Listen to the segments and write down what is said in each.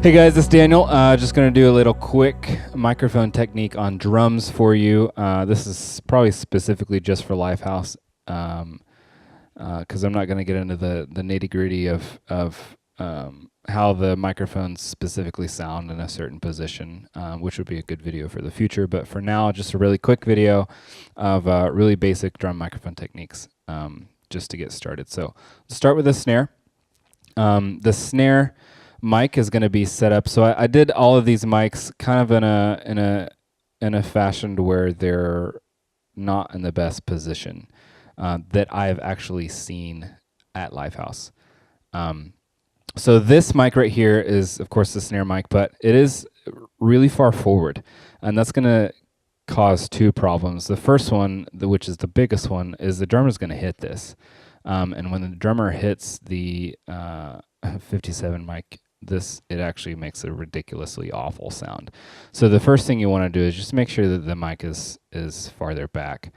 Hey guys, it's Daniel. Just going to do a little quick microphone technique on drums for you. This is probably specifically just for LifeHouse, because I'm not going to get into the nitty-gritty of how the microphones specifically sound in a certain position, which would be a good video for the future. But for now, just a really quick video of really basic drum microphone techniques, just to get started. So let's start with the snare. The snare mic is going to be set up. So I did all of these mics kind of in a fashion where they're not in the best position that I've actually seen at LifeHouse. So this mic right here is, of course, the snare mic, but it is really far forward, and that's going to cause two problems. The first one, which is the biggest one, is the drummer's going to hit this. And when the drummer hits the 57 mic, it actually makes a ridiculously awful sound. So the first thing you want to do is just make sure that the mic is farther back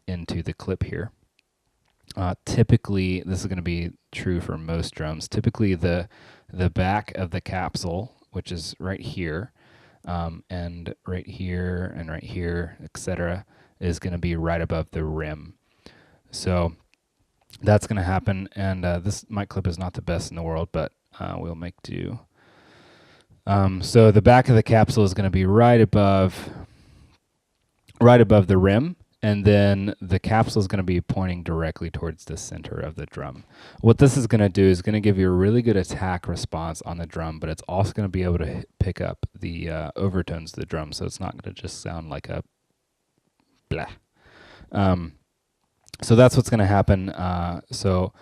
into the clip here. Typically, this is going to be true for most drums. Typically, the back of the capsule, which is right here, and right here, etc., is going to be right above the rim. So that's going to happen, and this mic clip is not the best in the world, but we'll make do. So the back of the capsule is going to be right above the rim, and then the capsule is going to be pointing directly towards the center of the drum. What this is going to do is going to give you a really good attack response on the drum, but it's also going to be able to pick up the overtones of the drum, so it's not going to just sound like a blah. So that's what's going to happen. So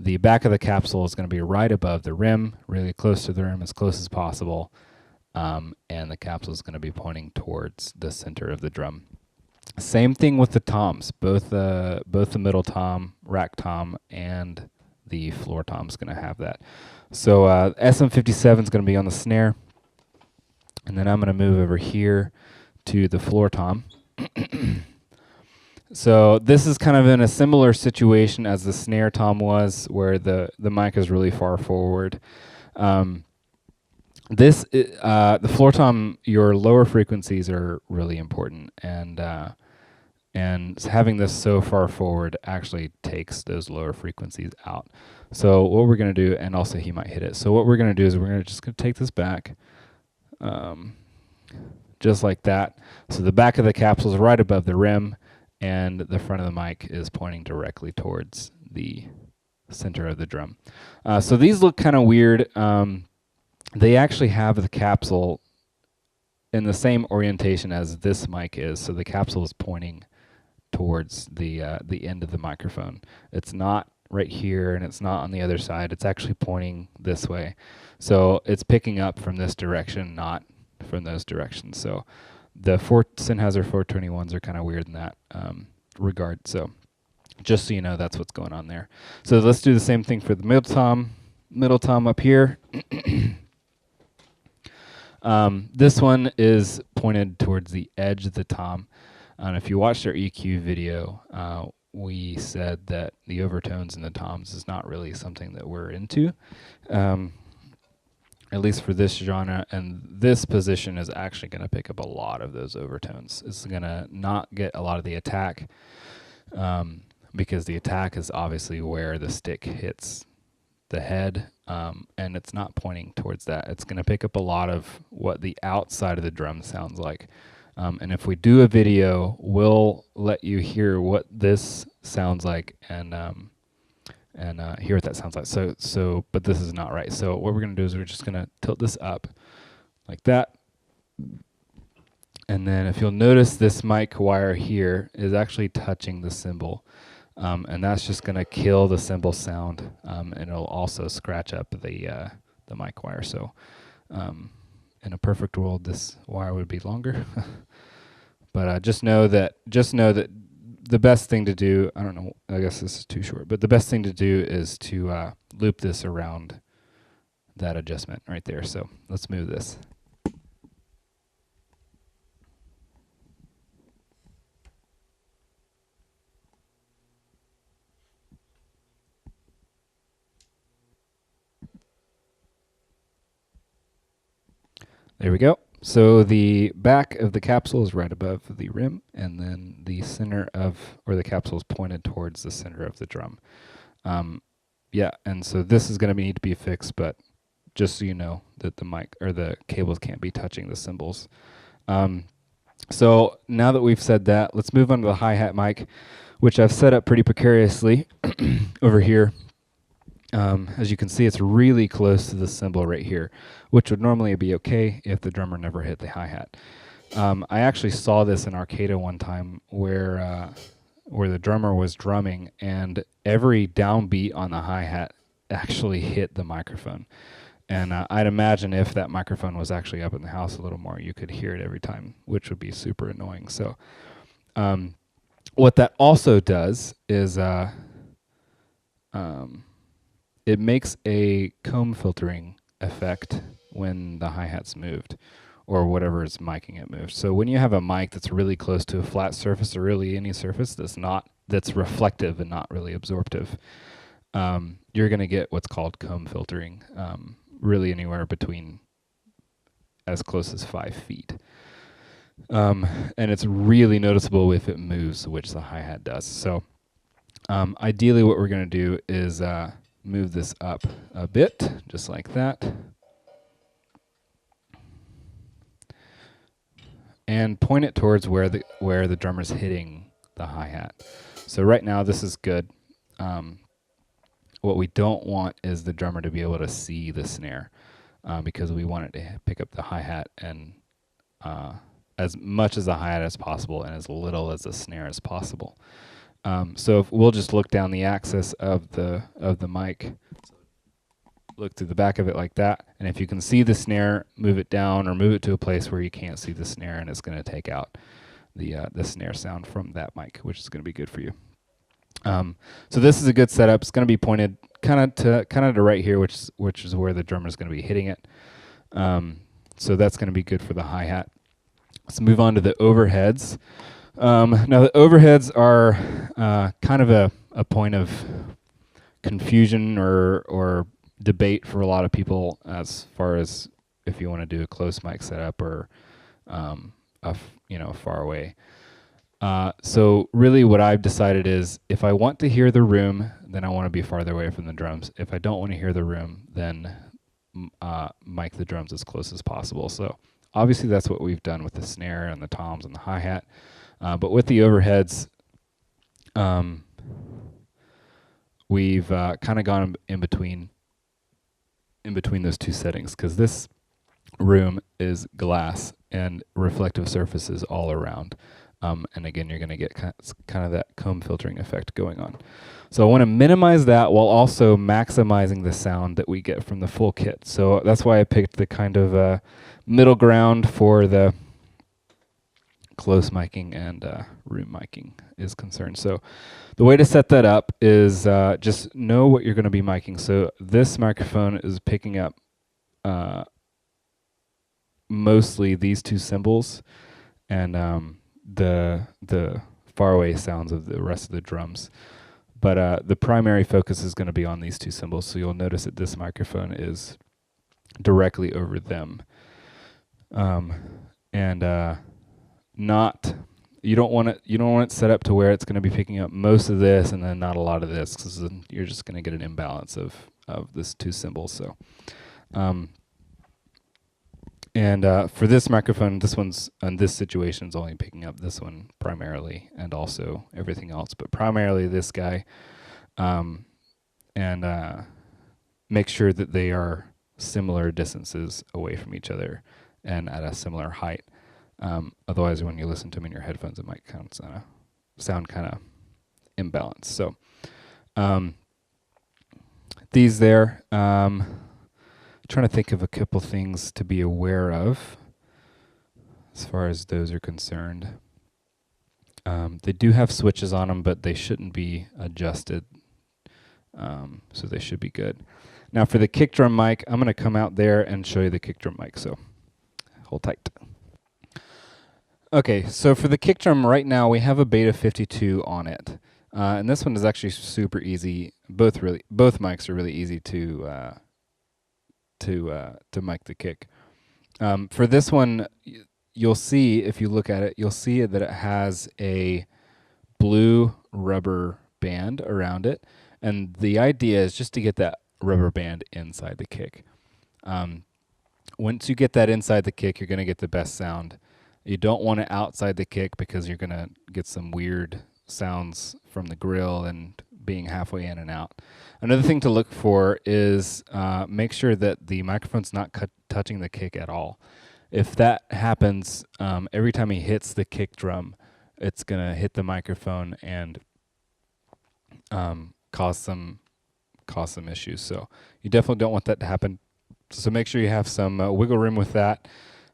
the back of the capsule is going to be right above the rim, really close to the rim, as close as possible, and the capsule is going to be pointing towards the center of the drum. Same thing with the toms. Both the middle tom, rack tom, and the floor tom is going to have that. So SM57 is going to be on the snare, and then I'm going to move over here to the floor tom. So this is kind of in a similar situation as the snare tom was, where the mic is really far forward. The floor tom, your lower frequencies are really important, and having this so far forward actually takes those lower frequencies out. So what we're going to do, and also he might hit it. So what we're going to do is we're just going to take this back, just like that. So the back of the capsule is right above the rim, and the front of the mic is pointing directly towards the center of the drum. So these look kind of weird. They actually have the capsule in the same orientation as this mic is, so the capsule is pointing towards the end of the microphone. It's not right here, and it's not on the other side. It's actually pointing this way. So it's picking up from this direction, not from those directions. So the Sennheiser 421s are kind of weird in that regard. So just so you know, that's what's going on there. So let's do the same thing for the middle tom up here. This one is pointed towards the edge of the tom. And if you watched our EQ video, we said that the overtones in the toms is not really something that we're into. At least for this genre, and this position is actually going to pick up a lot of those overtones. It's going to not get a lot of the attack, because the attack is obviously where the stick hits the head, and it's not pointing towards that. It's going to pick up a lot of what the outside of the drum sounds like. And if we do a video, we'll let you hear what this sounds like, and hear what that sounds like. So, but this is not right. So what we're going to do is we're just going to tilt this up like that. And then if you'll notice, this mic wire here is actually touching the cymbal. And that's just going to kill the cymbal sound. And it'll also scratch up the mic wire. So in a perfect world, this wire would be longer. But just know that the best thing to do, I don't know, I guess this is too short, but the best thing to do is to loop this around that adjustment right there. So let's move this. There we go. So the back of the capsule is right above the rim, and then the center of, or the capsule is pointed towards the center of the drum. Yeah, and so this is going to need to be fixed, but just so you know that the mic or the cables can't be touching the cymbals. So now that we've said that, let's move on to the hi-hat mic, which I've set up pretty precariously over here. As you can see, it's really close to the cymbal right here, which would normally be okay if the drummer never hit the hi-hat. I actually saw this in Arcada one time where the drummer was drumming and every downbeat on the hi-hat actually hit the microphone. And I'd imagine if that microphone was actually up in the house a little more, you could hear it every time, which would be super annoying. So what that also does is it makes a comb filtering effect when the hi-hat's moved or whatever is miking it moved. So when you have a mic that's really close to a flat surface or really any surface that's reflective and not really absorptive, you're going to get what's called comb filtering, really anywhere between as close as 5 feet. And it's really noticeable if it moves, which the hi-hat does. So ideally what we're going to do is move this up a bit, just like that. And point it towards where the drummer's hitting the hi-hat. So right now this is good. What we don't want is the drummer to be able to see the snare, because we want it to pick up the hi-hat and as much as the hi-hat as possible and as little as the snare as possible. So if we'll just look down the axis of the mic, look through the back of it like that, and if you can see the snare, move it down or move it to a place where you can't see the snare, and it's going to take out the snare sound from that mic, which is going to be good for you. So this is a good setup. It's going to be pointed kind of to right here, which is where the drummer is going to be hitting it. So that's going to be good for the hi-hat. Let's move on to the overheads. Now the overheads are kind of a point of confusion or debate for a lot of people as far as if you want to do a close mic setup or far away. So really what I've decided is if I want to hear the room, then I want to be farther away from the drums. If I don't want to hear the room, then mic the drums as close as possible. So obviously that's what we've done with the snare and the toms and the hi-hat. But with the overheads, we've kind of gone in between those two settings, because this room is glass and reflective surfaces all around. And again, you're going to get kind of that comb filtering effect going on. So I want to minimize that while also maximizing the sound that we get from the full kit. So that's why I picked the kind of middle ground for the close miking and room miking is concerned. So the way to set that up is just know what you're going to be miking. So this microphone is picking up mostly these two cymbals and the faraway sounds of the rest of the drums. But the primary focus is going to be on these two cymbals. So you'll notice that this microphone is directly over them. You don't want it set up to where it's going to be picking up most of this and then not a lot of this, because then you're just going to get an imbalance of this two cymbals. So for this microphone, this one's in this situation is only picking up this one primarily and also everything else, but primarily this guy. Make sure that they are similar distances away from each other and at a similar height. Otherwise, when you listen to them in your headphones, it might sound kind of imbalanced. So these there. Trying to think of a couple things to be aware of as far as those are concerned. They do have switches on them, but they shouldn't be adjusted, so they should be good. Now for the kick drum mic, I'm going to come out there and show you the kick drum mic, so hold tight. Okay, so for the kick drum right now, we have a Beta 52 on it, and this one is actually super easy. Both mics are really easy to mic the kick. For this one, you'll see, if you look at it, you'll see that it has a blue rubber band around it. And the idea is just to get that rubber band inside the kick. Once you get that inside the kick, you're going to get the best sound. You don't want it outside the kick because you're going to get some weird sounds from the grill and being halfway in and out. Another thing to look for is make sure that the microphone's not touching the kick at all. If that happens, every time he hits the kick drum, it's going to hit the microphone and cause some issues. So you definitely don't want that to happen. So make sure you have some wiggle room with that.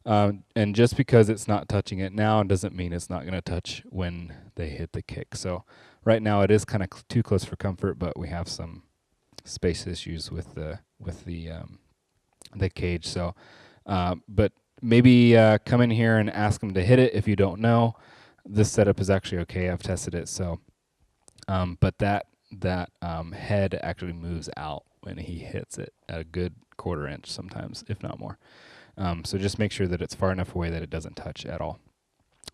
And just because it's not touching it now doesn't mean it's not going to touch when they hit the kick. So right now it is kind of too close for comfort, but we have some space issues with the cage. So, but maybe come in here and ask them to hit it if you don't know. This setup is actually okay. I've tested it. So, but that head actually moves out when he hits it at a good 1/4 inch sometimes, if not more. So just make sure that it's far enough away that it doesn't touch at all.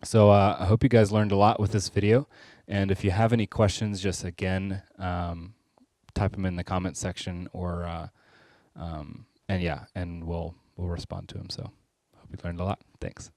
So I hope you guys learned a lot with this video. And if you have any questions, just again, type them in the comment section or, and yeah, and we'll respond to them. So hope you learned a lot. Thanks.